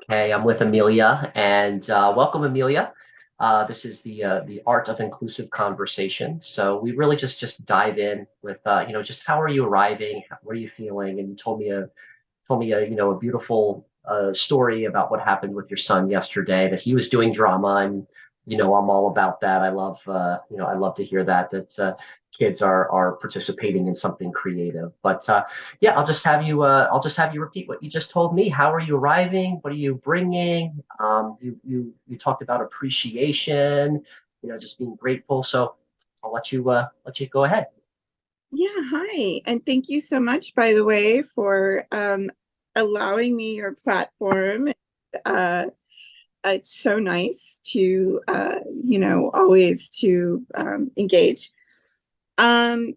Okay, I'm with Amelia, and welcome, Amelia. This is the art of inclusive conversation. So we really just dive in with just how are you arriving? What are you feeling? And you told me a a beautiful story about what happened with your son yesterday. That he was doing drama, and I'm all about that. I love to hear that kids are participating in something creative. But yeah, I'll just have you repeat what you just told me. How are you arriving? What are you bringing? You talked about appreciation, just being grateful. So I'll let you go ahead. Yeah, hi. And thank you so much, by the way, for allowing me your platform. Uh, it's so nice to, always to engage. Um,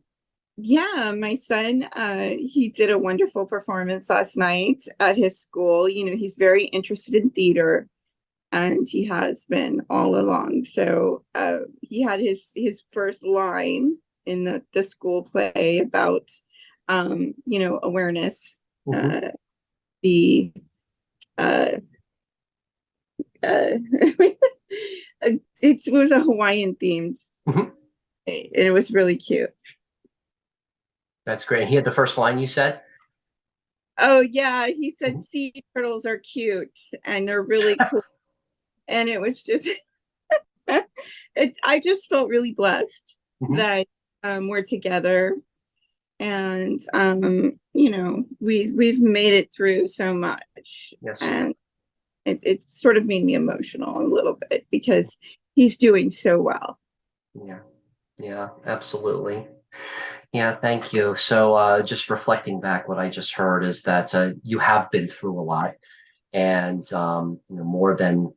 yeah, my son, he did a wonderful performance last night at his school. He's very interested in theater, and he has been all along. So he had his first line in the school play about awareness. Hmm. Uh, the uh, uh, it was a Hawaiian themed, Hmm. and it was really cute. That's great. He had the first line you said. Oh yeah, he said Mhm. sea turtles are cute and they're really cool, and it was just I just felt really blessed Mhm. that we're together, and we've made it through so much, Yes. and it sort of made me emotional a little bit because he's doing so well. Yeah. Yeah, absolutely. Yeah, thank you. So, just reflecting back, what I just heard is that you have been through a lot, and more than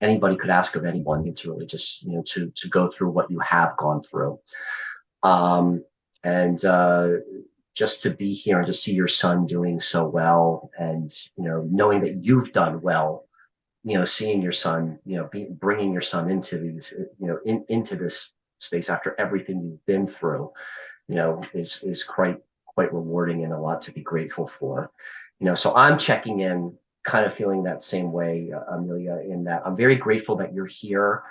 anybody could ask of anyone. It's really just to go through what you have gone through, um, and just to be here and to see your son doing so well, and knowing that you've done well. Seeing your son, bringing your son into these, into this space after everything you've been through, is quite rewarding and a lot to be grateful for. So I'm checking in, kind of feeling that same way, Amelia, in that I'm very grateful that you're here.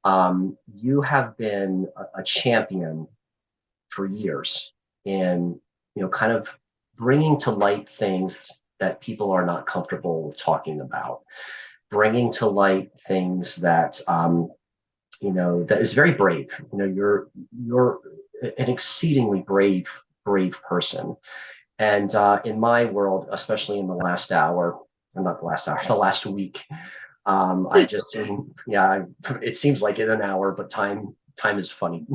You have been a champion for years in, kind of bringing to light things that people are not comfortable talking about, bringing to light things that that is very brave. You're an exceedingly brave person. And in my world, especially in the last hour, or not the last hour, the last week, I've just seen, yeah, it seems like in an hour, but time is funny.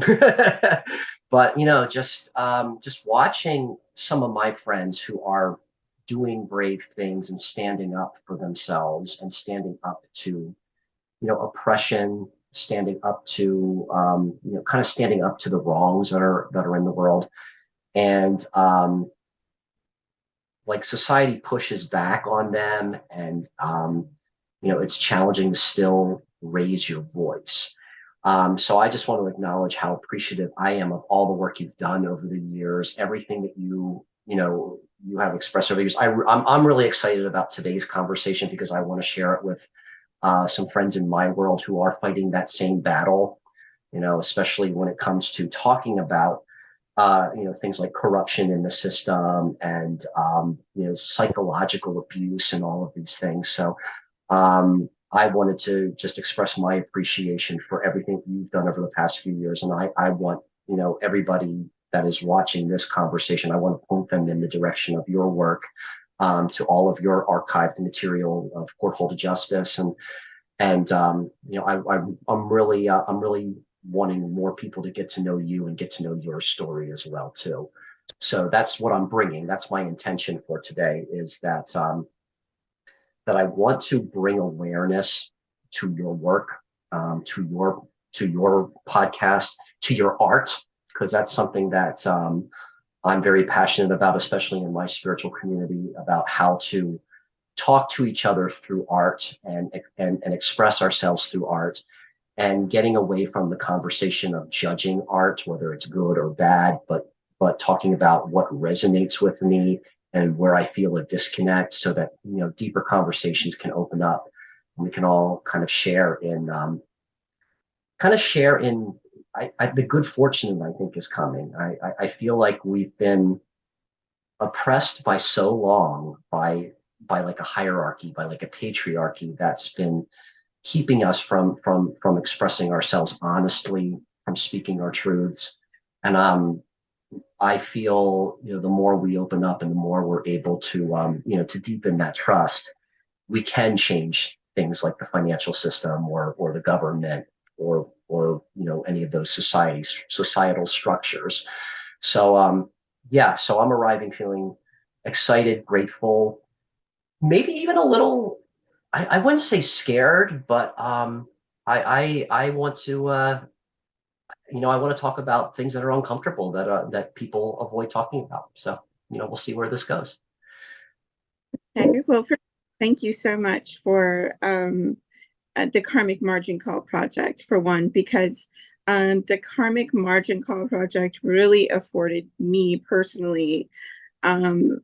But just watching some of my friends who are doing brave things and standing up for themselves and standing up to oppression, standing up to kind of standing up to the wrongs that are in the world, and like society pushes back on them, and it's challenging to still raise your voice. So I just want to acknowledge how appreciative I am of all the work you've done over the years, everything that you have expressed over the years. I'm really excited about today's conversation because I want to share it with some friends in my world who are fighting that same battle, especially when it comes to talking about, things like corruption in the system and, psychological abuse and all of these things. So I wanted to just express my appreciation for everything you've done over the past few years. And I want, everybody that is watching this conversation, I want to point them in the direction of your work, to all of your archived material of Porthole to Justice, I'm really wanting more people to get to know you and get to know your story as well too. So that's what I'm bringing. That's my intention for today, is that I want to bring awareness to your work, to your podcast, to your art, because that's something that I'm very passionate about, especially in my spiritual community, about how to talk to each other through art, and express ourselves through art, and getting away from the conversation of judging art, whether it's good or bad, but talking about what resonates with me and where I feel a disconnect, so that deeper conversations can open up, and we can all kind of share in the good fortune I think is coming. I feel like we've been oppressed by so long by like a hierarchy, by like a patriarchy that's been keeping us from expressing ourselves honestly, from speaking our truths. And I feel the more we open up and the more we're able to to deepen that trust, we can change things like the financial system or the government or any of those societal structures. So yeah, so I'm arriving feeling excited, grateful, maybe even a little. I wouldn't say scared, but I want to I want to talk about things that are uncomfortable that people avoid talking about. So we'll see where this goes. Okay, well, thank you so much for the Karmic Margin Call Project, for one, because the Karmic Margin Call Project really afforded me personally, um,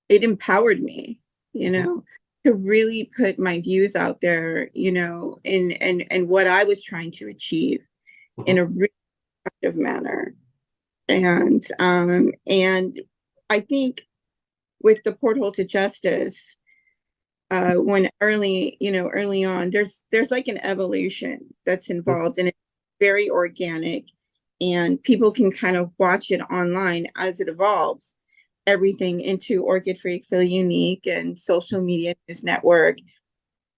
it empowered me, Mhm, to really put my views out there, and what I was trying to achieve in mhm, a really effective manner. And I think with the portal to justice, when early on, there's like an evolution that's mhm, involved, and it's very organic, and people can kind of watch it online as it evolves everything into Orchid Freak, Feel Unique, and social media news network,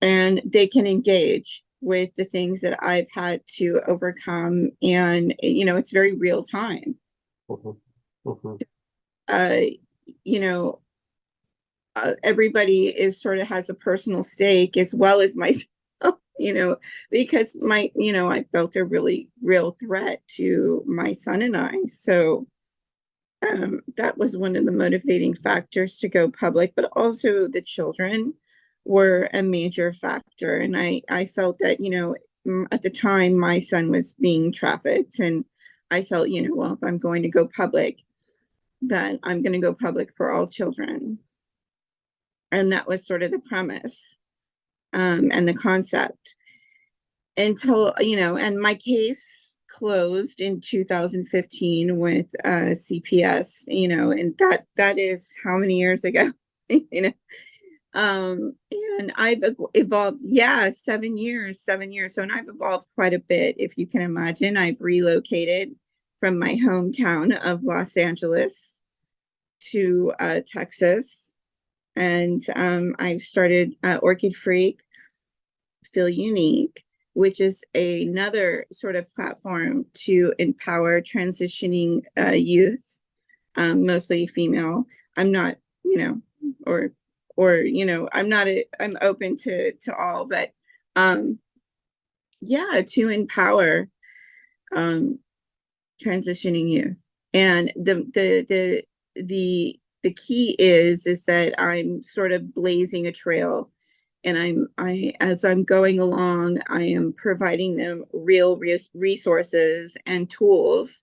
and they can engage with the things that I've had to overcome, and it's very real time. mhm, mhm, uh you know Everybody is sort of has a personal stake as well as myself, because I felt a really real threat to my son and I. So that was one of the motivating factors to go public, but also the children were a major factor. And I felt that, at the time my son was being trafficked, and I felt, well, if I'm going to go public, then I'm going to go public for all children. And that was sort of the premise, and the concept, until and my case closed in 2015 with CPS, and that is how many years ago. you know and I've evolved. Yeah, 7 years. So, and I've evolved quite a bit. If you can imagine, I've relocated from my hometown of Los Angeles to Texas, and I've started Orchid Freak, Feel Unique, which is another sort of platform to empower transitioning youth, mostly female. I'm not, or I'm not. I'm open to all, but um, yeah, to empower um, transitioning youth. And the key is that I'm sort of blazing a trail, and I as I'm going along, I am providing them real resources and tools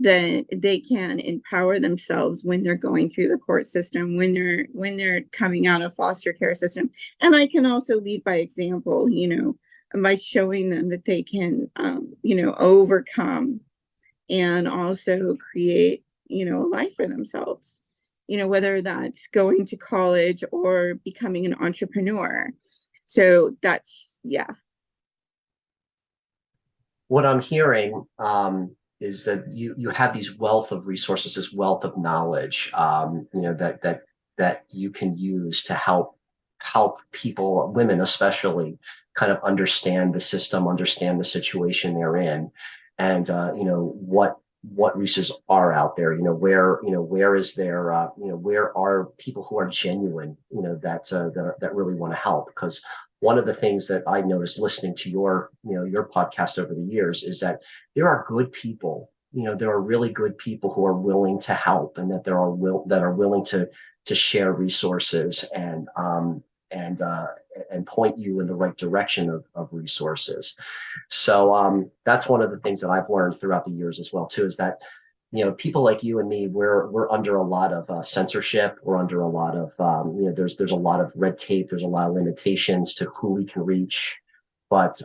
that they can empower themselves when they're going through the court system, when they're coming out of foster care system. And I can also lead by example, by showing them that they can overcome and also create, a life for themselves, whether that's going to college or becoming an entrepreneur. So that's, yeah. What I'm hearing is that you have these wealth of resources, this wealth of knowledge, that you can use to help people, women especially, kind of understand the system, understand the situation they're in, and what resources are out there. Where is there, where are people who are genuine, that really want to help. Because one of the things that I noticed listening to your podcast over the years is that there are good people. There are really good people who are willing to help, and that that are willing to share resources and and point you in the right direction of resources. So that's one of the things that I've learned throughout the years as well too, is that people like you and me, we're under a lot of censorship. We're under a lot of, there's a lot of red tape. There's a lot of limitations to who we can reach, but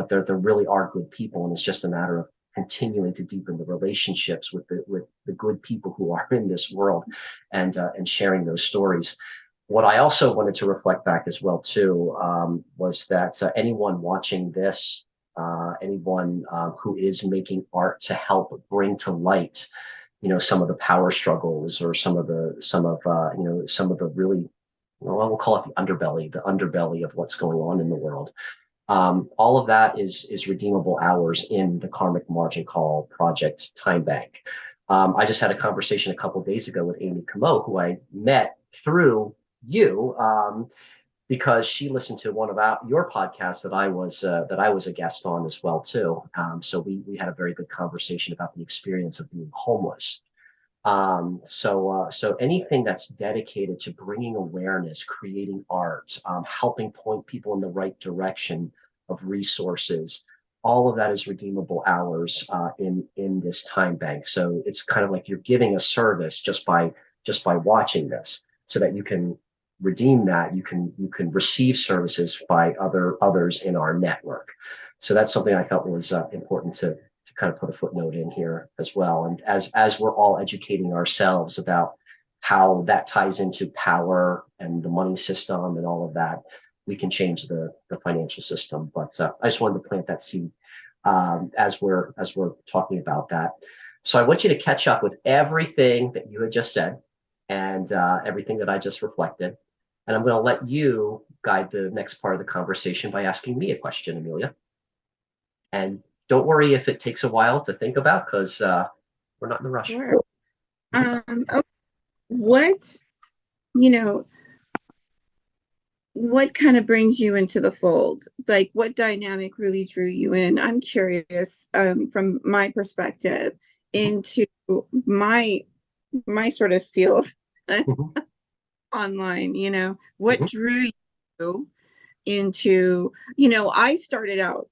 there really are good people, and it's just a matter of continuing to deepen the relationships with the good people who are in this world, and sharing those stories. What I also wanted to reflect back as well too, was that anyone watching this, anyone who is making art to help bring to light, some of the power struggles, or some of the really, well, we'll call it the underbelly of what's going on in the world. All of that is redeemable hours in the Karmic Margin Call Project Time Bank. I just had a conversation a couple of days ago with Amy Camo, who I met through you, because she listened to one of your podcasts that I was a guest on as well too. So we had a very good conversation about the experience of being homeless. So anything that's dedicated to bringing awareness, creating art, helping point people in the right direction of resources, all of that is redeemable hours in this time bank. So it's kind of like you're giving a service just by watching this, so that you can redeem that. You can receive services by others in our network. So that's something I felt was important to kind of put a footnote in here as well. And as we're all educating ourselves about how that ties into power and the money system and all of that, we can change the financial system. But I just wanted to plant that seed, as we're talking about that. So I want you to catch up with everything that you had just said, and everything that I just reflected. And I'm going to let you guide the next part of the conversation by asking me a question, Amelia. And don't worry if it takes a while to think about, because we're not in a rush. Sure. Okay. What, you know, what kind of brings you into the fold? Like, what dynamic really drew you in? I'm curious, from my perspective, into my my sort of field Mhm, online. What mhm, drew you into, I started out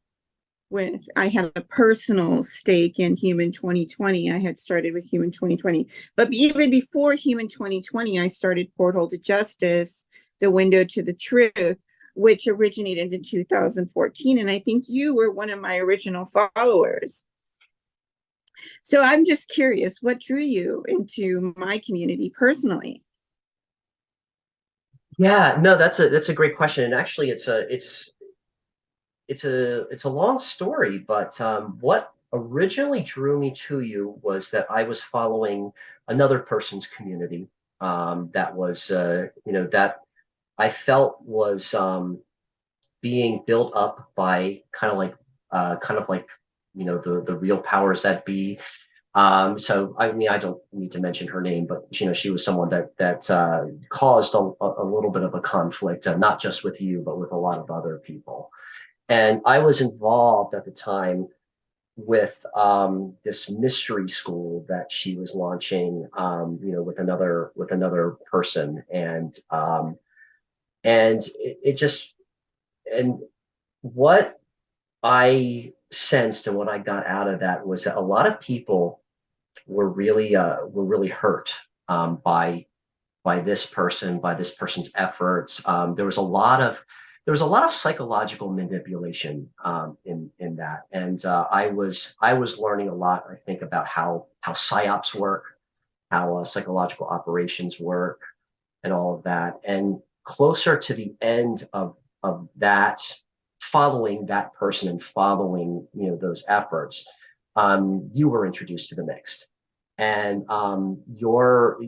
with, I had a personal stake in Human 2020. I had started with Human 2020. But even before Human 2020, I started Portal to Justice, the Window to the Truth, which originated in 2014. And I think you were one of my original followers. So I'm just curious, what drew you into my community personally? Yeah, no, that's a great question, and actually, it's a long story. But what originally drew me to you was that I was following another person's community, that I felt was being built up by kind of like the real powers that be. So I mean, I don't need to mention her name, but she was someone that caused a little bit of a conflict, not just with you, but with a lot of other people. And I was involved at the time with this mystery school that she was launching, with another person, and it just, and what I sensed and what I got out of that was that a lot of people were really hurt, by this person's efforts. There was a lot of psychological manipulation, in that, and I was learning a lot. I think about how psyops work, how psychological operations work, and all of that. And closer to the end of that, following that person and following those efforts, you were introduced to the mix, and your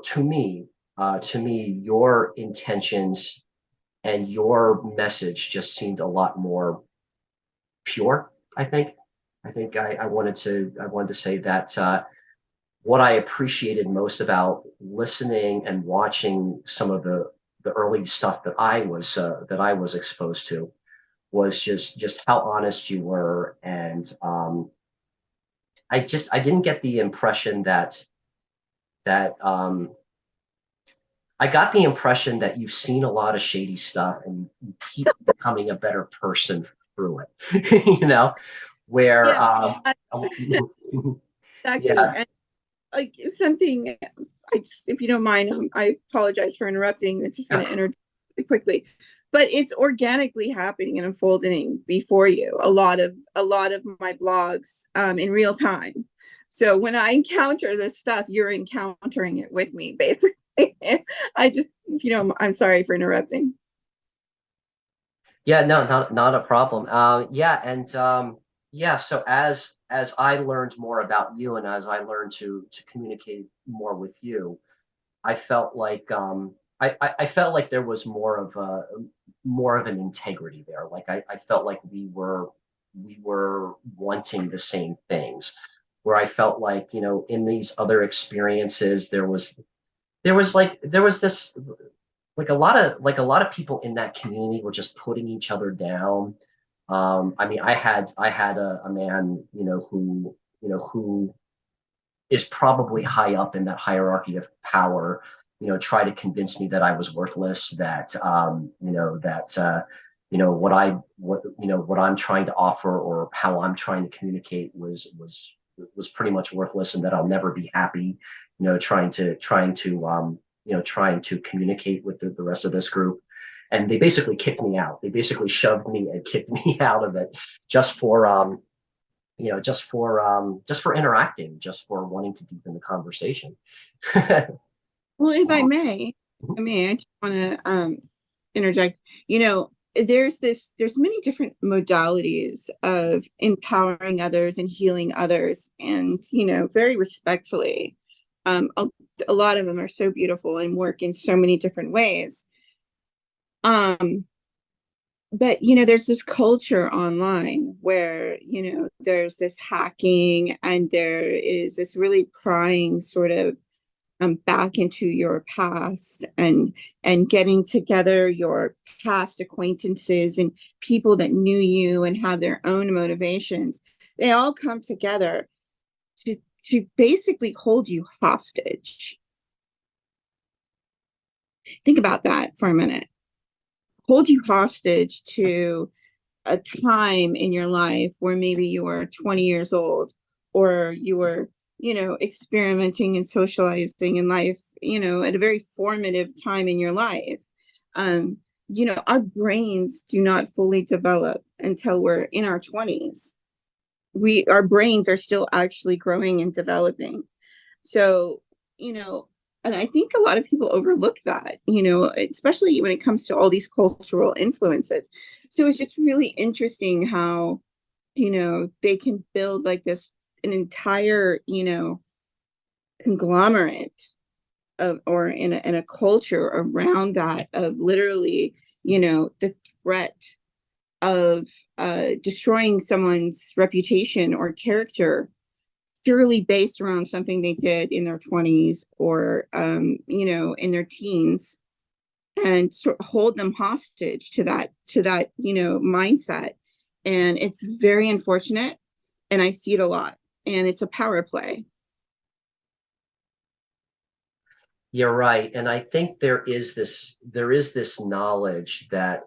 to me your intentions and your message just seemed a lot more pure. I think I wanted to say that what I appreciated most about listening and watching some of the early stuff that I was exposed to was just how honest you were. And I didn't get the impression that I got the impression that you've seen a lot of shady stuff, and you keep becoming a better person through it. Where Yeah, yeah, exactly. like something, if you don't mind, I apologize for interrupting. It's just going to Yeah. enter quickly, but it's organically happening and unfolding before you. A lot of my blogs in real time. So when I encounter this stuff, you're encountering it with me, basically. I just, I'm sorry for interrupting. Yeah, no, not a problem. Yeah, and yeah, so as I learned more about you and as I learned to communicate more with you, I felt like I felt like there was more of an integrity there. Like I felt like we were wanting the same things. Where I felt like, in these other experiences, there was this like a lot of people in that community were just putting each other down. I mean, I had a man, who is probably high up in that hierarchy of power, try to convince me that I was worthless, that what I'm trying to offer or how I'm trying to communicate was pretty much worthless, and that I'll never be happy, trying to communicate with the rest of this group. And they basically kicked me out. They basically shoved me and kicked me out of it just for just for interacting, just for wanting to deepen the conversation. Well, if I just want to interject. There's many different modalities of empowering others and healing others, and very respectfully. A lot of them are so beautiful and work in so many different ways. Um, but there's this culture online where there's this hacking, and there is this really prying sort of back into your past, and getting together your past acquaintances and people that knew you and have their own motivations. They all come together to to basically hold you hostage. Think about that for a minute. Hold you hostage to a time in your life where maybe you were 20 years old, or you were experimenting and socializing in life, at a very formative time in your life. um our brains do not fully develop until we're in our 20s. Our brains are still actually growing and developing. So, and I think a lot of people overlook that, especially when it comes to all these cultural influences. So it's just really interesting how, they can build like this, an entire, conglomerate of, or in a culture around that, of literally, the threat of destroying someone's reputation or character purely based around something they did in their 20s, or in their teens, and sort of hold them hostage to that mindset. And it's very unfortunate, and I see it a lot, and it's a power play. You're right, and I think there is this knowledge that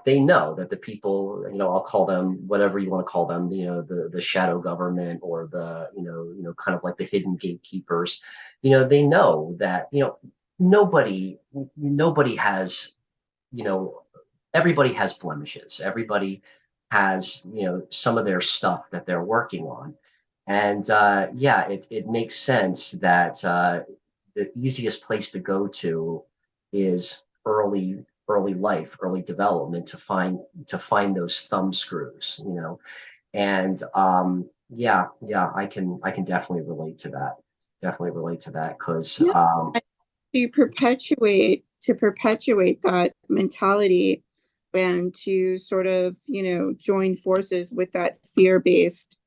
they know that the people, I'll call them whatever you want to call them, the shadow government, or the kind of like the hidden gatekeepers. They know that nobody has, you know everybody has blemishes. Everybody has, some of their stuff that they're working on. And yeah, it makes sense that the easiest place to go to is early life, early development, to find those thumb screws. And yeah, I can definitely relate to that. Definitely relate to that because Yeah. To perpetuate that mentality, and to sort of join forces with that fear-based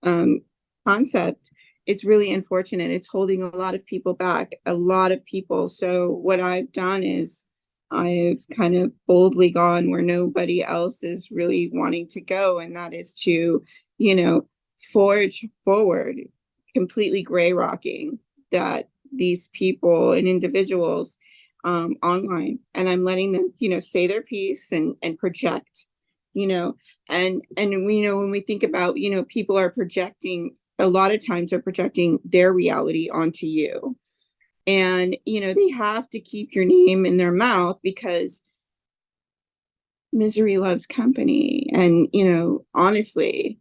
um, concept, it's really unfortunate. It's holding a lot of people back, a lot of people. So what I've done is I've kind of boldly gone where nobody else is really wanting to go, and that is to, you know, forge forward, completely gray rocking that these people and individuals online, and I'm letting them, say their piece, and project, you know and when we think about, people are projecting a lot of times are projecting their reality onto you. And, they have to keep your name in their mouth because misery loves company. And, honestly,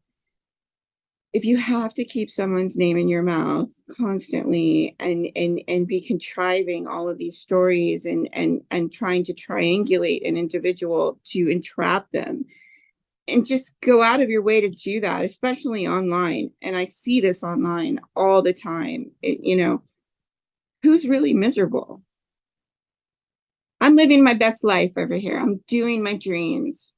if you have to keep someone's name in your mouth constantly and be contriving all of these stories and trying to triangulate an individual to entrap them and just go out of your way to do that, especially online. And I see this online all the time. Who's really miserable? I'm living my best life over here. I'm doing my dreams.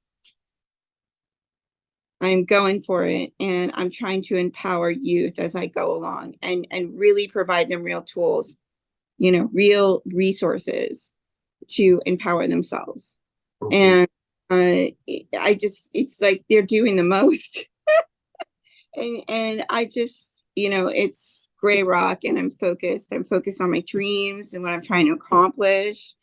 I'm going for it, and I'm trying to empower youth as I go along and really provide them real tools, real resources to empower themselves. Mhm. And it's like they're doing the most. And I just, it's gray rock, and I'm focused. I'm focused on my dreams and what I'm trying to accomplish.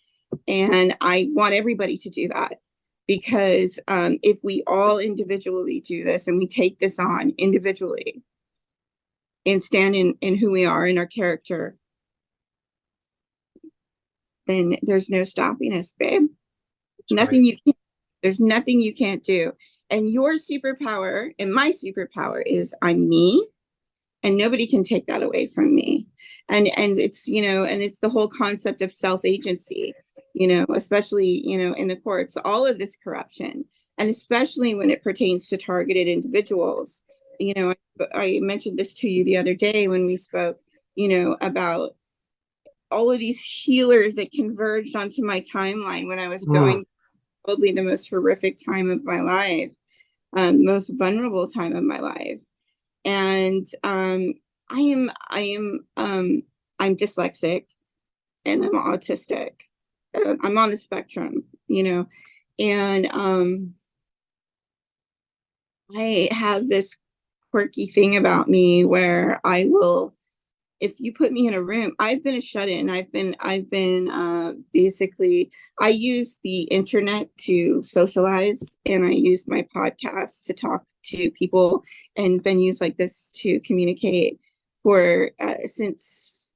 And I want everybody to do that because if we all individually do this and we take this on individually and stand in who we are in our character, then there's no stopping us, babe. That's great. Nothing you can't, there's nothing you can't do. And your superpower and my superpower is I'm me, and nobody can take that away from me. And it's, and it's the whole concept of self-agency, especially, in the courts, all of this corruption, and especially when it pertains to targeted individuals. I mentioned this to you the other day when we spoke, about all of these healers that converged onto my timeline when I was Mm. going probably the most horrific time of my life, most vulnerable time of my life. And I'm dyslexic and I'm autistic. I'm on the spectrum, and I have this quirky thing about me where I will, if you put me in a room, I've been a shut-in. I've been basically, I use the internet to socialize, and I use my podcast to talk to people and venues like this to communicate for since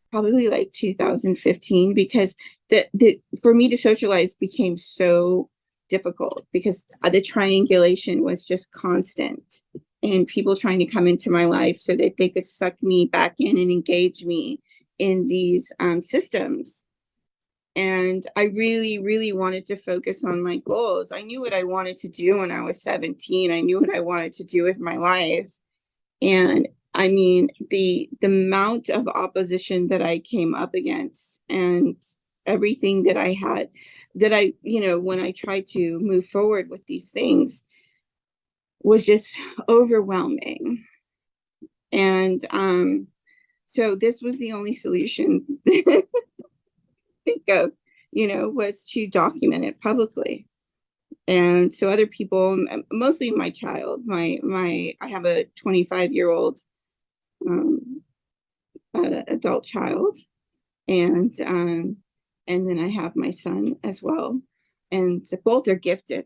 probably like 2015, because the for me to socialize became so difficult because the triangulation was just constant, and people trying to come into my life so that they could suck me back in and engage me in these systems. And I really, really wanted to focus on my goals. I knew what I wanted to do when I was 17. I knew what I wanted to do with my life. And I mean, the amount of opposition that I came up against and everything that I had, that I, when I tried to move forward with these things, was just overwhelming. And so this was the only solution that I think of, was to document it publicly. And so other people, mostly my child, I have a 25-year-old um, adult child, and then I have my son as well, and both are gifted.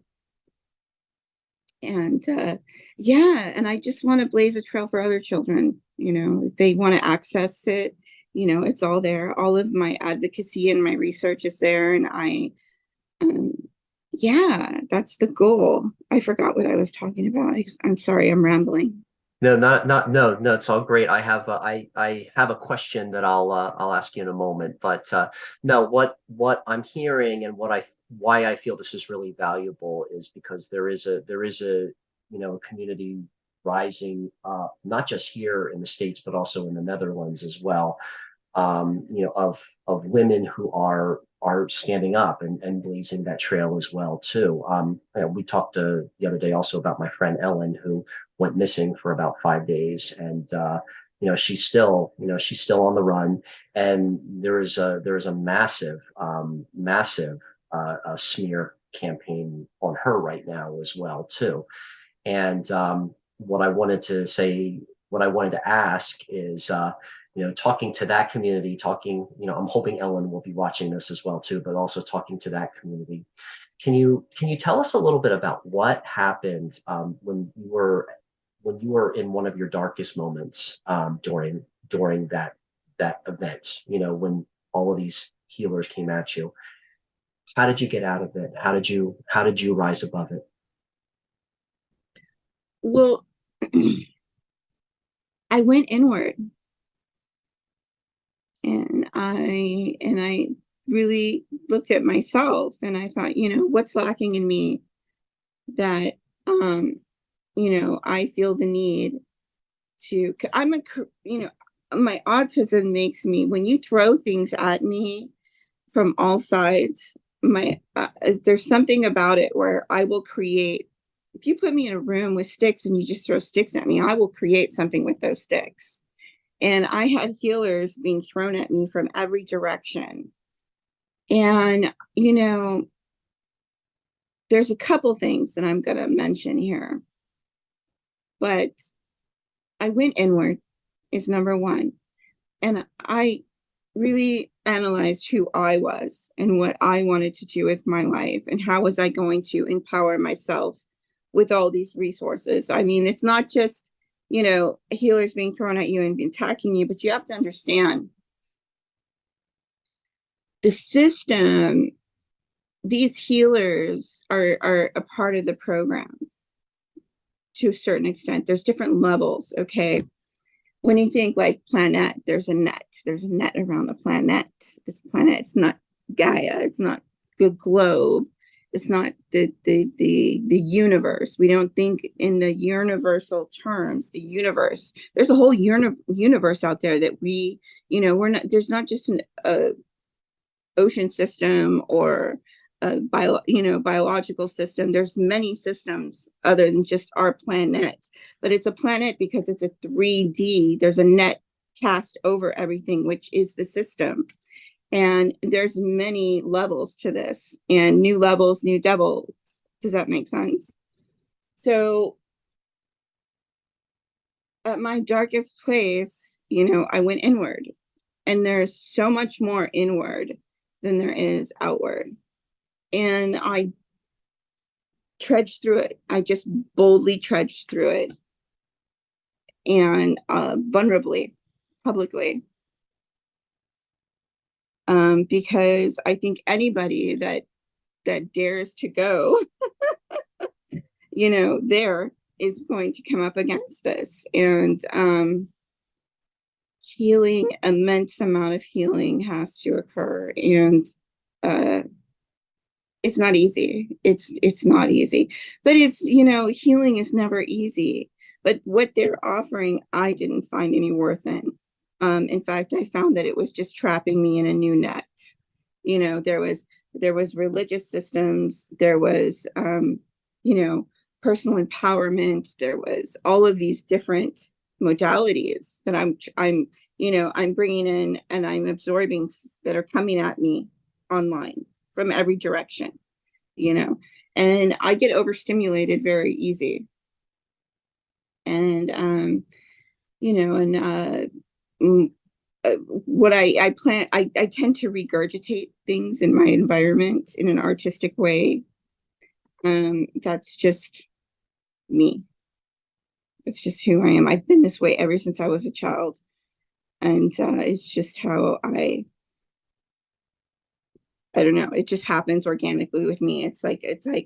And yeah, and I just want to blaze a trail for other children. If they want to access it, it's all there. All of my advocacy and my research is there, and um, yeah, that's the goal. I forgot what I was talking about. I'm sorry, I'm rambling. No, no, it's all great. I have a question that I'll ask you in a moment, but no, what I'm hearing and why I feel this is really valuable is because there is a community rising, not just here in the States but also in the Netherlands as well, of women who are standing up and blazing that trail as well too. We talked the other day also about my friend Ellen, who went missing for about 5 days, and she's still on the run, and there is a massive smear campaign on her right now as well too. And what I wanted to say, what I wanted to ask is, talking to that community, I'm hoping Ellen will be watching this as well too, but also talking to that community. Can you tell us a little bit about what happened when you were when you were in one of your darkest moments during that event, when all of these healers came at you, how did you get out of it? How did you rise above it? Well, I went inward, and I really looked at myself, and I thought, what's lacking in me that I feel the need to. I'm a my autism makes me, when you throw things at me from all sides, my there's something about it where I will create. If you put me in a room with sticks and you just throw sticks at me, I will create something with those sticks. And I had healers being thrown at me from every direction. And there's a couple things that I'm going to mention here, but I went inward is number one. And I really analyzed who I was and what I wanted to do with my life and how was I going to empower myself with all these resources. I mean, it's not just, healers being thrown at you and attacking you, but you have to understand the system. These healers are a part of the program to a certain extent. There's different levels, okay? When you think like planet, there's a net around the planet. This planet, it's not Gaia, it's not the globe, it's not the universe. We don't think in the universal terms. The universe, there's a whole universe out there that we're not. There's not just an ocean system or a biological system. There's many systems other than just our planet, but it's a planet because it's a 3D. There's a net cast over everything, which is the system. And there's many levels to this, and new levels, new devils. Does that make sense? So at my darkest place, I went inward, and there's so much more inward than there is outward. And I trudged through it. I just boldly trudged through it, and vulnerably, publicly, because I think anybody that dares to go, there is going to come up against this. And healing, immense amount of healing has to occur, and it's not easy. It's not easy, but it's, healing is never easy. But what they're offering, I didn't find any worth in. In fact, I found that it was just trapping me in a new net. There was religious systems, there was, personal empowerment, there was all of these different modalities that I'm bringing in and I'm absorbing, that are coming at me online from every direction, and I get overstimulated very easy. And, what I plan, I tend to regurgitate things in my environment in an artistic way. That's just me. That's just who I am. I've been this way ever since I was a child. And it's just how I don't know. It just happens organically with me. It's like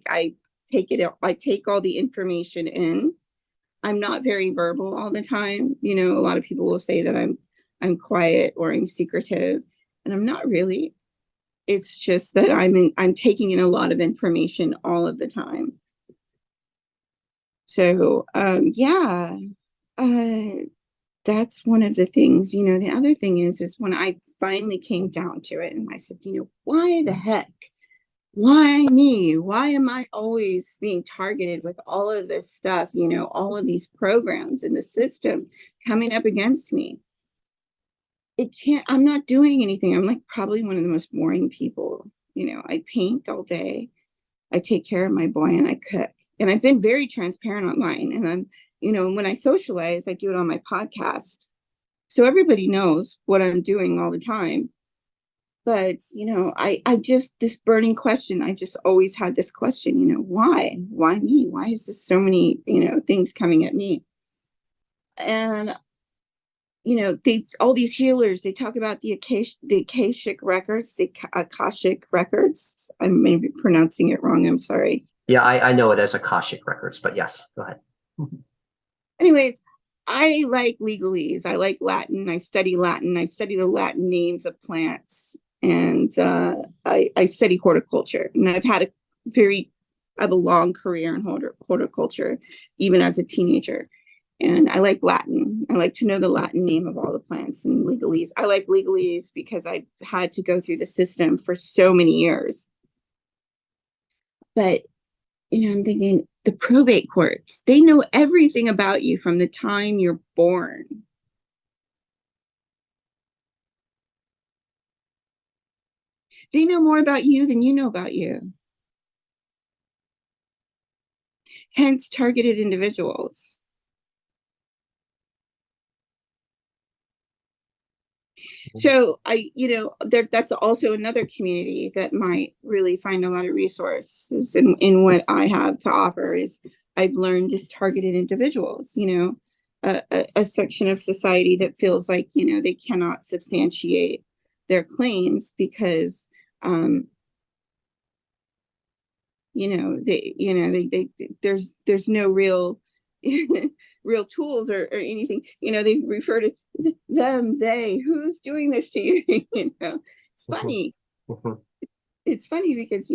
I take all the information in. I'm not very verbal all the time. A lot of people will say that I'm quiet or I'm secretive, and I'm not really. It's just that I'm taking in a lot of information all of the time. So yeah, that's one of the things. The other thing is when I finally came down to it, and I said, why the heck? Why me? Why am I always being targeted with all of this stuff? All of these programs in the system coming up against me. I'm not doing anything. I'm like probably one of the most boring people. I paint all day. I take care of my boy, and I cook. And I've been very transparent online. And I'm, when I socialize, I do it on my podcast. So everybody knows what I'm doing all the time. But, I just, this burning question, I just always had this question, why? Why me? Why is this so many, things coming at me? And all these healers, they talk about the Akashic records, the Akashic records. I may be pronouncing it wrong. I'm sorry. Yeah, I know it as Akashic Records, but yes, go ahead. Anyways, I like legalese. I like Latin. I study Latin. I study the Latin names of plants, and I study horticulture. And I have a long career in horticulture, even as a teenager. And I like Latin. I like to know the Latin name of all the plants and legalese. I like legalese because I've had to go through the system for so many years. But I'm thinking the probate courts, they know everything about you from the time you're born. They know more about you than you know about you. Hence, targeted individuals. So that's also another community that might really find a lot of resources in what I have to offer. Is I've learned is targeted individuals, a section of society that feels like, they cannot substantiate their claims because, there's no real, real tools or anything. They refer to them, they, who's doing this to you? It's funny. It's funny because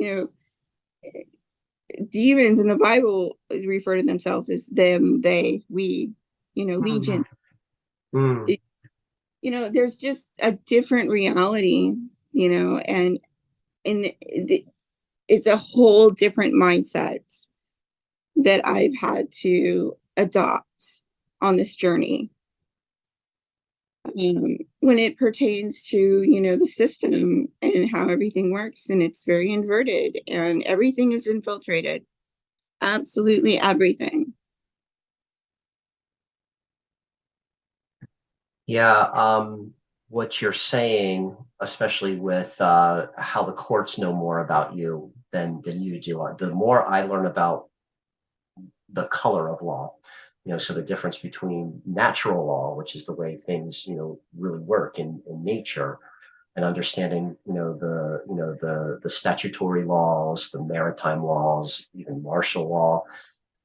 demons in the Bible refer to themselves as them, they, we, legion. It, there's just a different reality, and it's a whole different mindset that I've had to adopt on this journey. When it pertains to, the system and how everything works, and it's very inverted and everything is infiltrated. Absolutely everything. Yeah, what you're saying, especially with how the courts know more about you than you do, the more I learn about the color of law, so the difference between natural law, which is the way things, really work in nature, and understanding, the statutory laws, the maritime laws, even martial law,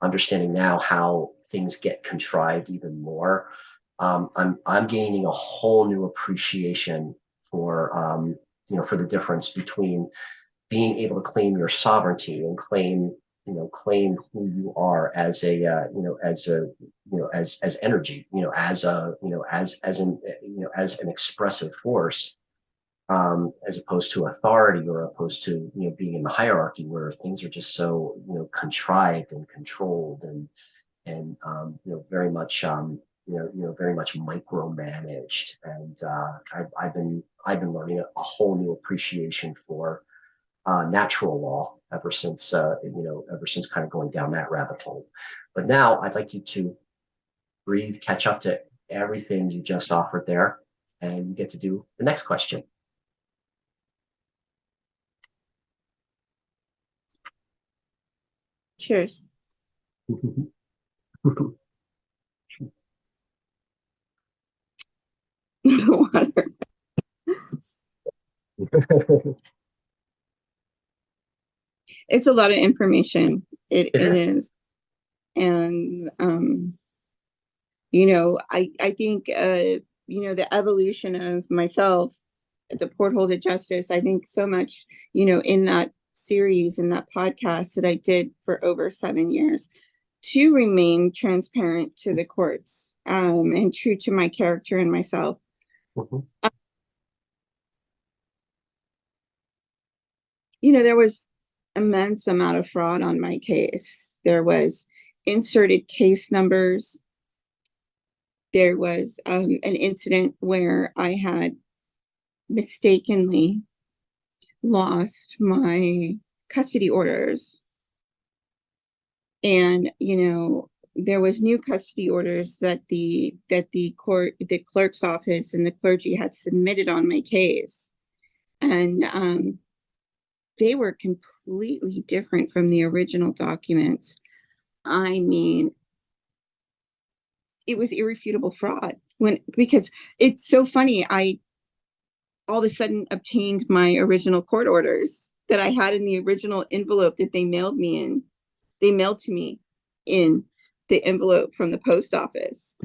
understanding now how things get contrived even more. I'm gaining a whole new appreciation for for the difference between being able to claim your sovereignty and claim who you are as a as energy, as a as an as an expressive force, as opposed to authority, or opposed to being in the hierarchy where things are just so contrived and controlled, and very much micromanaged. And I've been learning a whole new appreciation for natural law ever since kind of going down that rabbit hole. But now I'd like you to breathe, catch up to everything you just offered there, and you get to do the next question. Cheers. Water. It's a lot of information. It It is. is. And I think the evolution of myself at the porthole to justice, I think so much, in that series, in that podcast that I did for over 7 years, to remain transparent to the courts, and true to my character and myself. Mhm. There was immense amount of fraud on my case. There was inserted case numbers. There was an incident where I had mistakenly lost my custody orders, and there was new custody orders that the clerk's office and the clergy had submitted on my case, and they were completely different from the original documents. I mean, it was irrefutable fraud. Because it's so funny, I all of a sudden obtained my original court orders that I had in the original envelope that they mailed me in. They mailed to me in the envelope from the post office,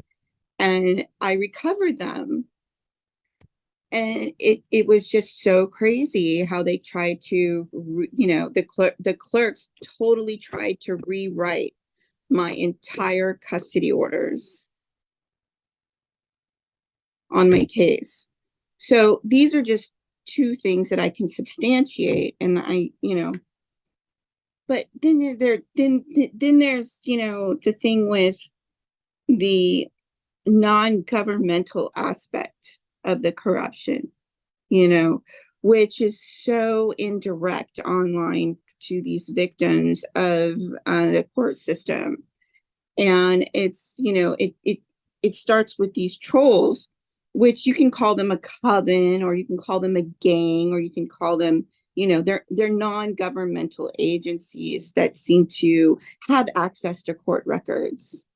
and I recovered them. And it was just so crazy how they tried to, the clerks totally tried to rewrite my entire custody orders on my case. So these are just two things that I can substantiate, and but then there's the thing with the non-governmental aspect of the corruption, which is so indirect online to these victims of the court system. And it's, it starts with these trolls, which you can call them a coven, or you can call them a gang, or you can call them, they're non-governmental agencies that seem to have access to court records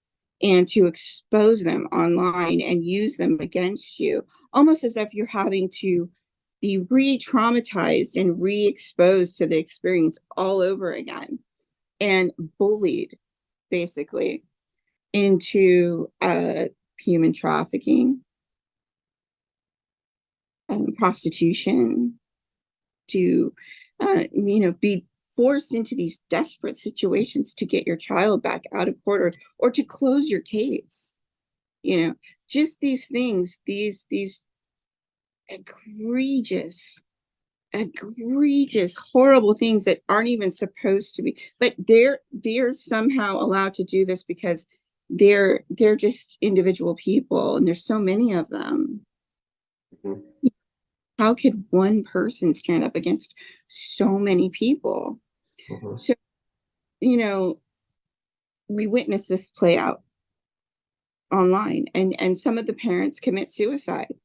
and to expose them online and use them against you, almost as if you're having to be re-traumatized and re-exposed to the experience all over again, and bullied basically into human trafficking, prostitution, to be forced into these desperate situations to get your child back out of court, or to close your case. Just these things, these egregious, horrible things that aren't even supposed to be, but they're somehow allowed to do this because they're just individual people, and there's so many of them. Mhm. How could one person stand up against so many people? Mhm. So, we witnessed this play out online, and some of the parents commit suicide.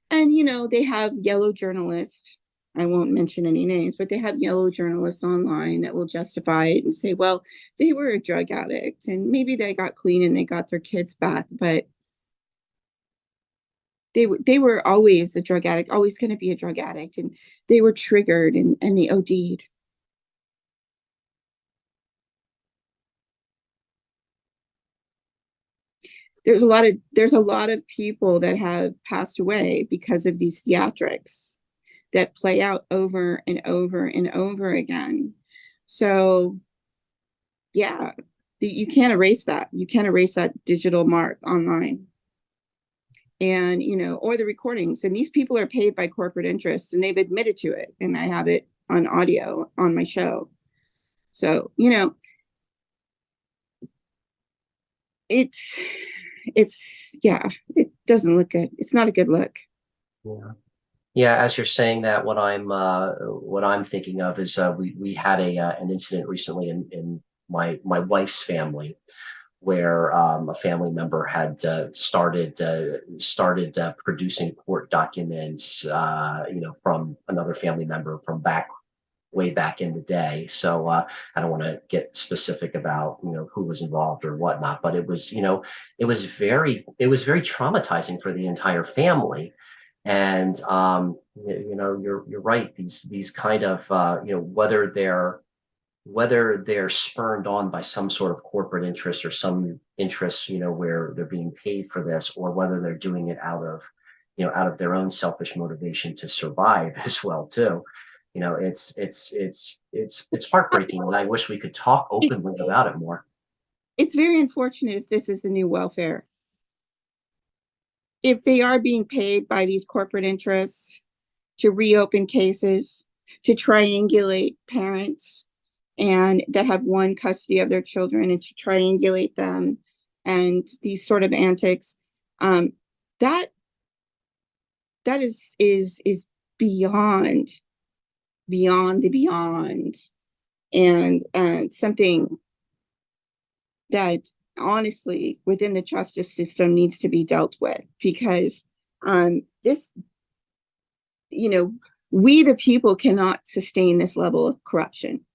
And, they have yellow journalists. I won't mention any names, but they have yellow journalists online that will justify it and say, well, they were a drug addict and maybe they got clean and they got their kids back, but they were always a drug addict, always going to be a drug addict, and they were triggered, and they OD'd. There's a lot of people that have passed away because of these theatrics that play out over and over and over again. So yeah, you can't erase that. You can't erase that digital mark online. And, or the recordings. And these people are paid by corporate interests, and they've admitted to it. And I have it on audio on my show. So, yeah, it doesn't look good. It's not a good look. Yeah. Yeah, as you're saying that, what I'm thinking of is we had an incident recently in my wife's family, where a family member had started producing court documents, from another family member from way back in the day. So I don't want to get specific about who was involved or whatnot, but it was very traumatizing for the entire family. And you're right. These kind of whether they're spurned on by some sort of corporate interest or some interest, where they're being paid for this, or whether they're doing it out of their own selfish motivation to survive as well too. It's heartbreaking, and I wish we could talk openly about it more. It's very unfortunate if this is the new welfare. If they are being paid by these corporate interests to reopen cases, to triangulate parents and that have one custody of their children, and to triangulate them, and these sort of antics, that is beyond the beyond, and something that honestly within the justice system needs to be dealt with, because this, we the people cannot sustain this level of corruption.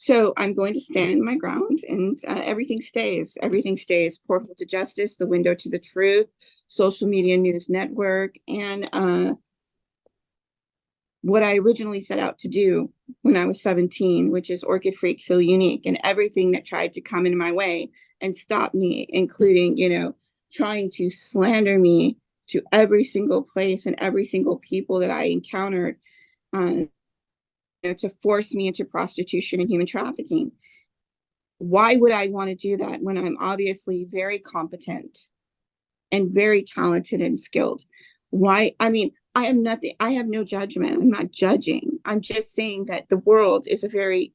So I'm going to stand my ground, and everything stays. Everything stays. Portal to Justice, the window to the truth, social media news network, and what I originally set out to do when I was 17, which is Orchid Freak, Feel Unique, and everything that tried to come in my way and stop me, including, trying to slander me to every single place and every single people that I encountered, to force me into prostitution and human trafficking. Why would I want to do that when I'm obviously very competent and very talented and skilled? Why? I mean, I am nothing, I have no judgment. I'm not judging. I'm just saying that the world is a very,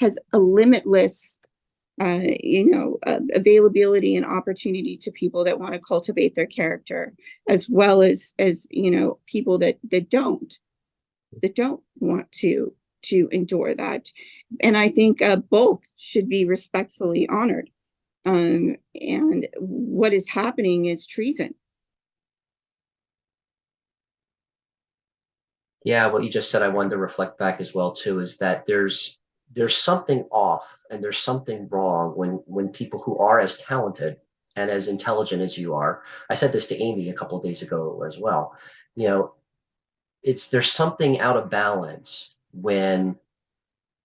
has a limitless availability and opportunity to people that want to cultivate their character, as well as people that don't want to endure that. And I think both should be respectfully honored. And what is happening is treason. Yeah, what you just said, I wanted to reflect back as well too, is that there's something off and there's something wrong when people who are as talented and as intelligent as you are. I said this to Amy a couple of days ago as well. You know, there's something out of balance when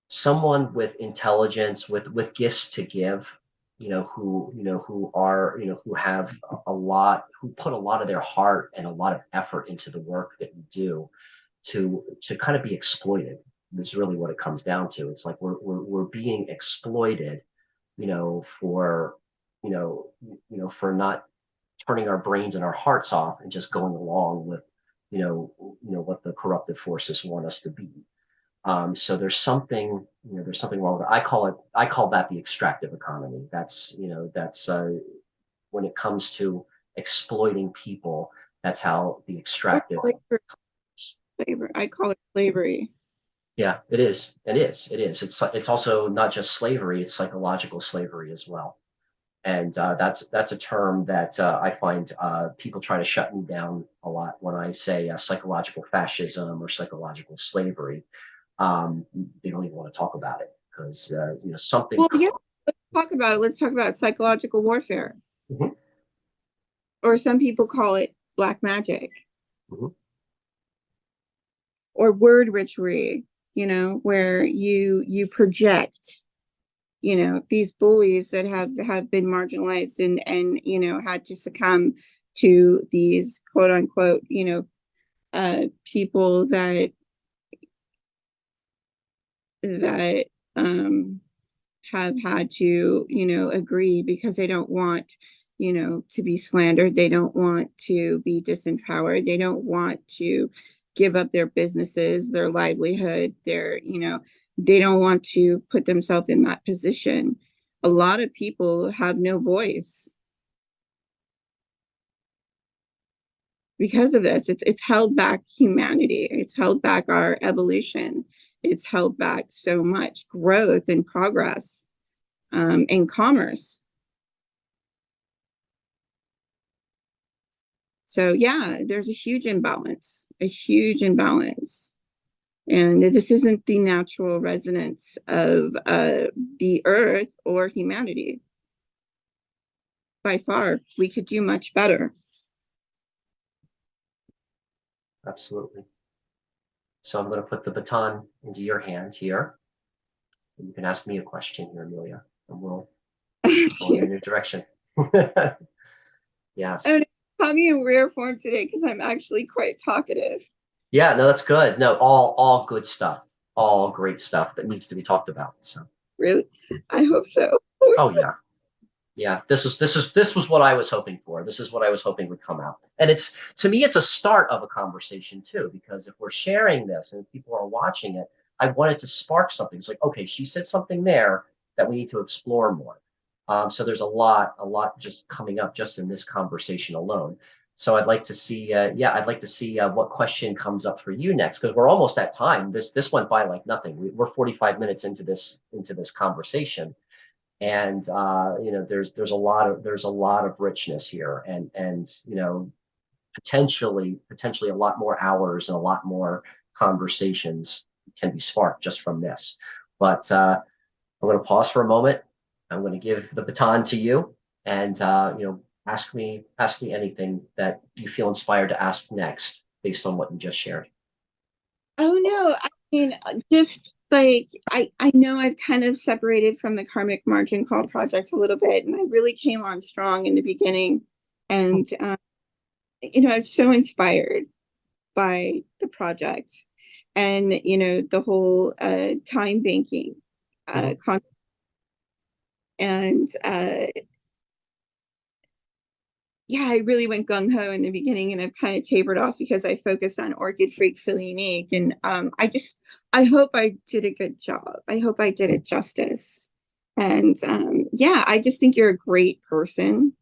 someone with intelligence, with gifts to give, who are, who have a lot, who put a lot of their heart and a lot of effort into the work that we do to kind of be exploited. Is really what it comes down to. It's like we're being exploited, for for not turning our brains and our hearts off and just going along with what the corruptive forces want us to be. So there's something wrong with it. I call that the extractive economy. That's when it comes to exploiting people. That's how the Or extractive. slavery. I call it slavery. Yeah, it is. It is. It is. It's also not just slavery; it's psychological slavery as well. And that's a term that I find people try to shut me down a lot when I say psychological fascism or psychological slavery. They don't even want to talk about it because something. Well, yeah, let's talk about it. Let's talk about psychological warfare, Mhm, or some people call it black magic mhm. or word witchery, where you project, these bullies that have been marginalized and had to succumb to these quote unquote, people that have had to, agree because they don't want, to be slandered. They don't want to be disempowered. They don't want to give up their businesses, their livelihood, they don't want to put themselves in that position. A lot of people have no voice because of this. It's held back humanity. It's held back our evolution. It's held back so much growth and progress, in commerce. So yeah, there's a huge imbalance. And this isn't the natural resonance of the earth or humanity. By far, we could do much better. Absolutely. So I'm going to put the baton into your hand here. And you can ask me a question here, Amelia, and we'll go in a new direction. I Yes. don't know, call me in rare form today because I'm actually quite talkative. Yeah, no, that's good. No, all good stuff. All great stuff that needs to be talked about. So, Really, I hope so. oh yeah. Yeah, this was what I was hoping for. This is what I was hoping would come out. And it's to me, it's a start of a conversation too, because if we're sharing this and people are watching it, I wanted to spark something. It's like, okay, she said something there that we need to explore more. So there's a lot just coming up just in this conversation alone. So I'd like to see, I'd like to see what question comes up for you next, because we're almost at time. This went by like nothing. We're 45 minutes into this conversation, and there's a lot of richness here, and potentially a lot more hours and a lot more conversations can be sparked just from this. But I'm going to pause for a moment. I'm going to give the baton to you, and ask me anything that you feel inspired to ask next, based on what you just shared. Oh no, I mean, just like I know I've kind of separated from the Karmic Margin Call Project a little bit, and I really came on strong in the beginning, and I was so inspired by the project, and the whole time banking Mhm. concept, and yeah, I really went gung ho in the beginning, and I've kind of tapered off because I focused on Orchid Freak Philly Unique, and I hope I did a good job. I hope I did it justice, and yeah, I just think you're a great person,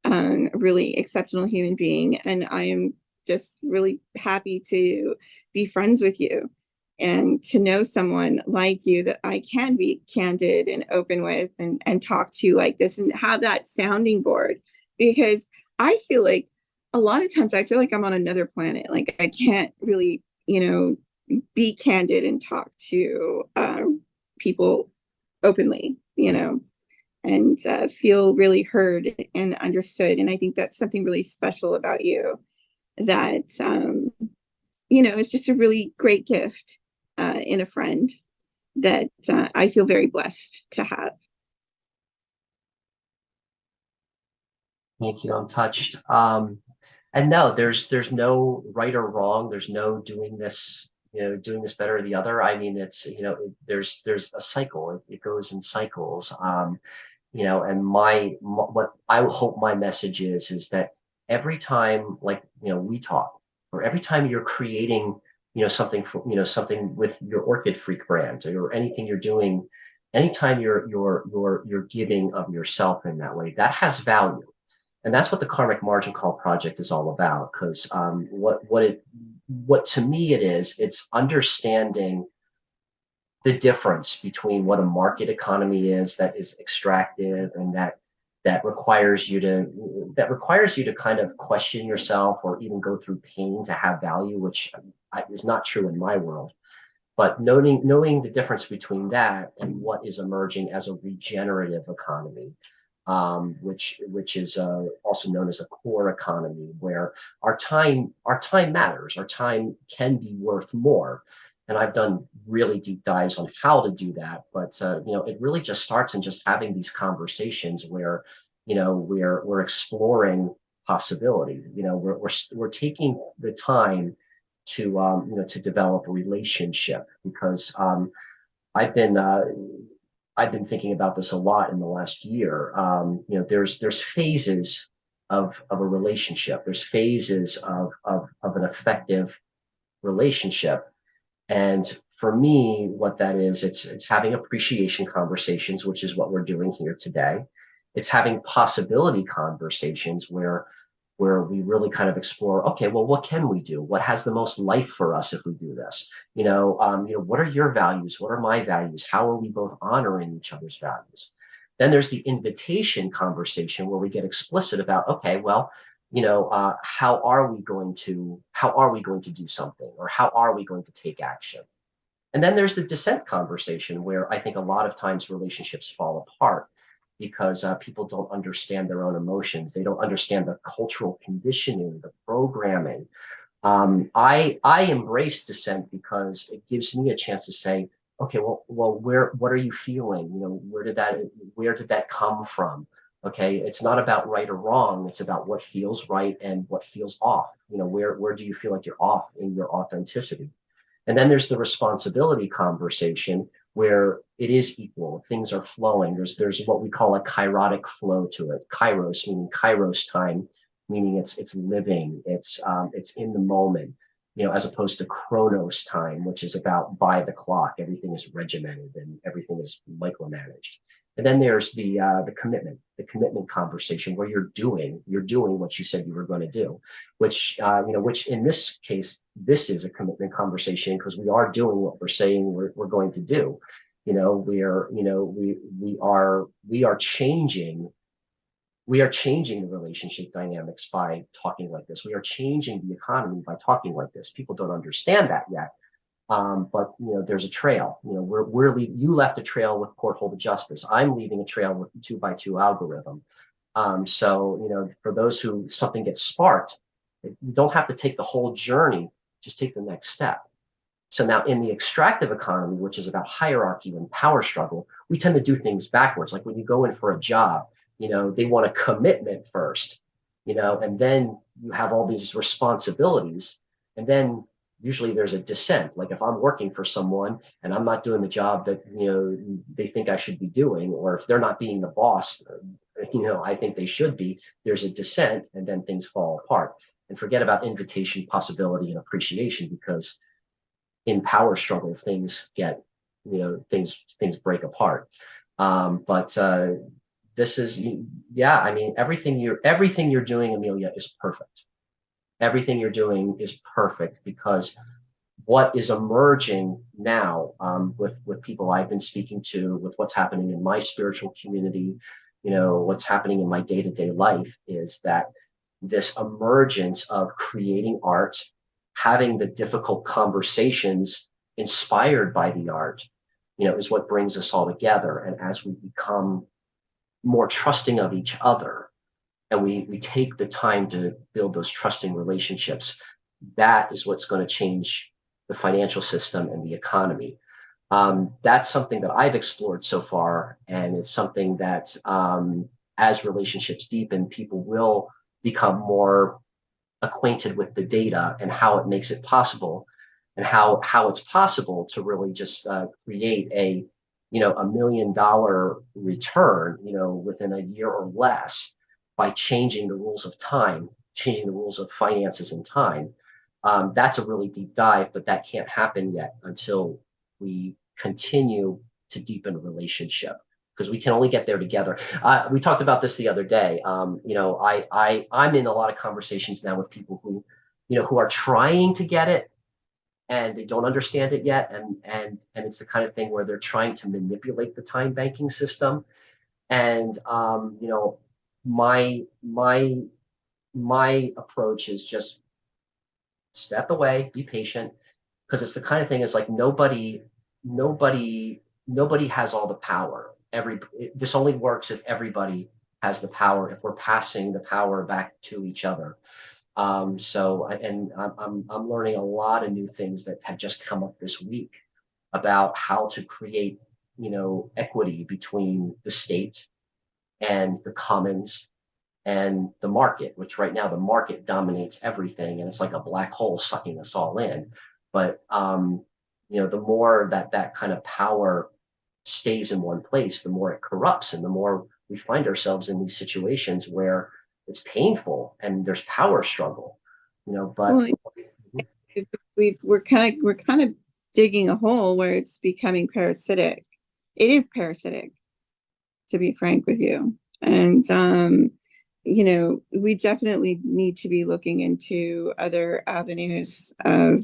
a really exceptional human being, and I am just really happy to be friends with you and to know someone like you that I can be candid and open with, and talk to like this and have that sounding board, because I feel like a lot of times I feel like I'm on another planet. Like I can't really, be candid and talk to people openly, and feel really heard and understood. And I think that's something really special about you that, is just a really great gift in a friend that I feel very blessed to have. Thank you. I'm touched. And no, there's no right or wrong. There's no doing this better or the other. I mean, there's a cycle. It goes in cycles. And what I hope my message is that every time, like, we talk, or every time you're creating, something for, something with your Orchid Freak brand, or anything you're doing, anytime you're giving of yourself in that way, that has value. And that's what the Karmic Margin Call Project is all about. Because what to me it is, it's understanding the difference between what a market economy is, that is extractive, and that requires you to kind of question yourself, or even go through pain to have value, which is not true in my world. But knowing the difference between that and what is emerging as a regenerative economy, which is also known as a core economy, where our time matters. Our time can be worth more. And I've done really deep dives on how to do that. But it really just starts in just having these conversations where, we're exploring possibility. We're taking the time to develop a relationship, because I've been uh, I've been thinking about this a lot in the last year. There's phases of a relationship. There's phases of an effective relationship. And for me, what that is, it's having appreciation conversations, which is what we're doing here today. It's having possibility conversations where we really kind of explore, okay, well, what can we do? What has the most life for us if we do this? What are your values? What are my values? How are we both honoring each other's values? Then there's the invitation conversation, where we get explicit about, okay, well, how are we going to do something, or how are we going to take action? And then there's the dissent conversation, where I think a lot of times relationships fall apart because people don't understand their own emotions. They don't understand the cultural conditioning, the programming. I embrace dissent because it gives me a chance to say, okay, well, what are you feeling? Where did that come from? Okay, it's not about right or wrong. It's about what feels right and what feels off. Where do you feel like you're off in your authenticity? And then there's the responsibility conversation, where it is equal. Things are flowing. There's what we call a kairotic flow to it. Kairos meaning Kairos time, meaning it's living. It's in the moment. As opposed to Chronos time, which is about by the clock. Everything is regimented and everything is micromanaged. And then there's the commitment conversation, where you're doing what you said you were going to do, which in this case, this is a commitment conversation, because we are doing what we're saying we're going to do. We are changing the relationship dynamics by talking like this. We are changing the economy by talking like this. People don't understand that yet. But there's a trail. You left a trail with Porthole to Justice. I'm leaving a trail with the 2x2 algorithm. So for those who something gets sparked, you don't have to take the whole journey. Just take the next step. So now in the extractive economy, which is about hierarchy and power struggle, we tend to do things backwards. Like when you go in for a job, they want a commitment first, and then you have all these responsibilities. And then usually there's a dissent. Like if I'm working for someone and I'm not doing the job that, they think I should be doing, or if they're not being the boss, I think they should be, there's a dissent and then things fall apart. And forget about invitation, possibility, and appreciation, because in power struggle things get things break apart. But this is, yeah, I mean, everything you're doing, Amelia, is perfect. Everything you're doing is perfect, because what is emerging now, with people I've been speaking to, with what's happening in my spiritual community, what's happening in my day-to-day life, is that this emergence of creating art, having the difficult conversations inspired by the art, is what brings us all together. And as we become more trusting of each other, and we take the time to build those trusting relationships, that is what's going to change the financial system and the economy. That's something that I've explored so far, and it's something that, as relationships deepen, people will become more acquainted with the data and how it makes it possible, and how it's possible to really just create $1 million return, within a year or less, by changing the rules of time, changing the rules of finances and time. That's a really deep dive, but that can't happen yet until we continue to deepen a relationship, because we can only get there together. We talked about this the other day. I'm in a lot of conversations now with people who are trying to get it, and they don't understand it yet, and it's the kind of thing where they're trying to manipulate the time banking system. And my approach is just step away, be patient, because it's the kind of thing, is like nobody has all the power. This only works if everybody has the power, if we're passing the power back to each other. I'm learning a lot of new things that have just come up this week about how to create, equity between the state and the commons and the market, which right now the market dominates everything, and it's like a black hole sucking us all in. But the more that kind of power stays in one place, the more it corrupts, and the more we find ourselves in these situations where it's painful and there's power struggle. But Well, we're kind of digging a hole where it's becoming parasitic. It is parasitic, to be frank with you. And we definitely need to be looking into other avenues of,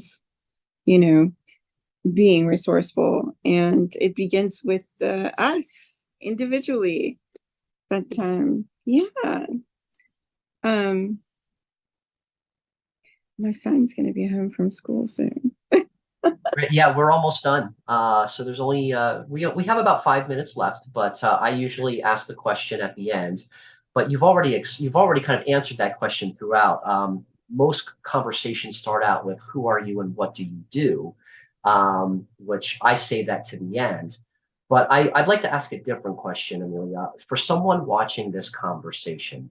being resourceful. And it begins with us individually. But yeah. My son's going to be home from school soon. yeah, we're almost done. So there's only we have about 5 minutes left, but I usually ask the question at the end. But you've already kind of answered that question throughout. Most conversations start out with who are you and what do you do, which I say that to the end. But I'd like to ask a different question, Amelia. For someone watching this conversation,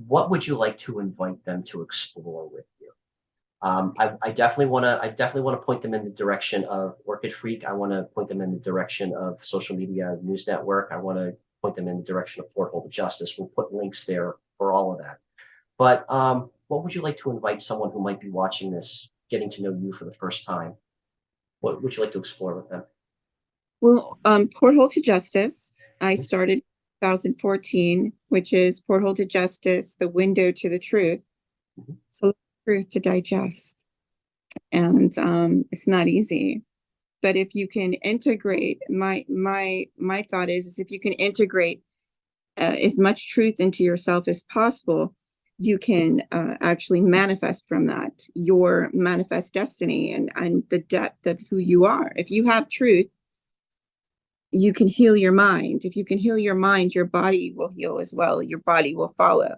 what would you like to invite them to explore with you? I definitely want to point them in the direction of Orchid Freak. I want to point them in the direction of Social Media News Network. I want to point them in the direction of Porthole to Justice. We'll put links there for all of that. But what would you like to invite someone who might be watching this, getting to know you for the first time? What would you like to explore with them? Well, Porthole to Justice, I started 2014, which is Porthole to Justice, the window to the truth. Mhm. So truth to digest. And it's not easy. But if you can integrate, my thought is if you can integrate as much truth into yourself as possible, you can actually manifest from that your manifest destiny and the depth of who you are. If you have truth, you can heal your mind. If you can heal your mind, your body will heal as well. Your body will follow.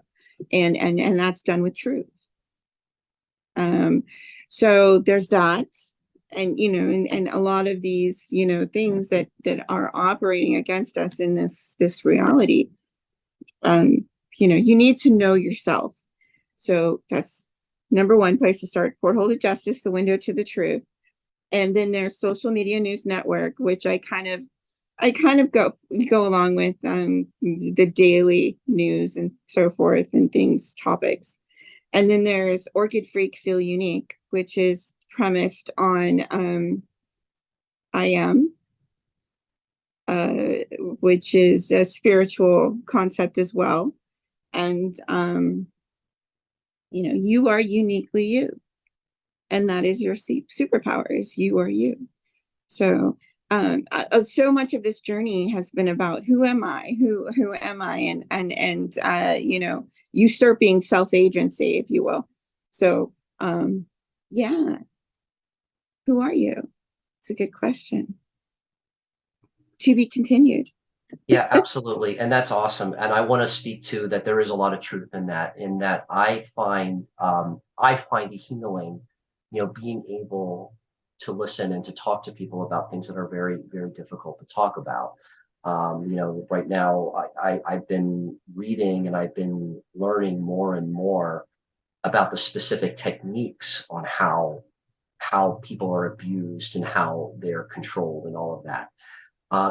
And that's done with truth. So there's that. And and a lot of these, things that are operating against us in this reality. You need to know yourself. So that's number one place to start. Porthole to Justice, the window to the truth. And then there's Social Media News Network, which I kind of go along with the daily news and so forth and things, topics. And then there's Orchid Freak Feel Unique, which is premised on I am, which is a spiritual concept as well. And you are uniquely you, and that is your superpower. Is you are you. So so much of this journey has been about who am I, who am I, and usurping self-agency, if you will. So yeah, who are you? It's a good question. To be continued. Yeah, absolutely. And that's awesome. And I want to speak to that there is a lot of truth in that I find a healing, being able to listen and to talk to people about things that are very, very difficult to talk about. Right now I've been reading and I've been learning more and more about the specific techniques on how people are abused and how they're controlled and all of that.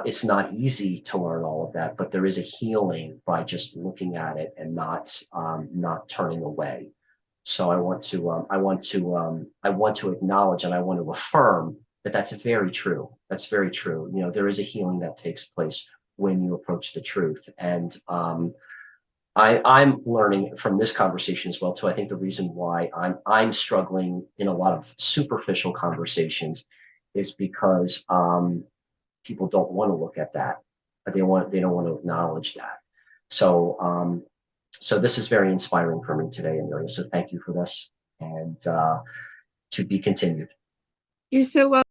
It's not easy to learn all of that, but there is a healing by just looking at it and not turning away. So I want to acknowledge and I want to affirm that that's very true. That's very true. There is a healing that takes place when you approach the truth, and I'm learning from this conversation as well too. I think the reason why I'm struggling in a lot of superficial conversations is because people don't want to look at that. They don't want to acknowledge that. So so this is very inspiring for me today, Amelia. So thank you for this, and to be continued. You're so welcome.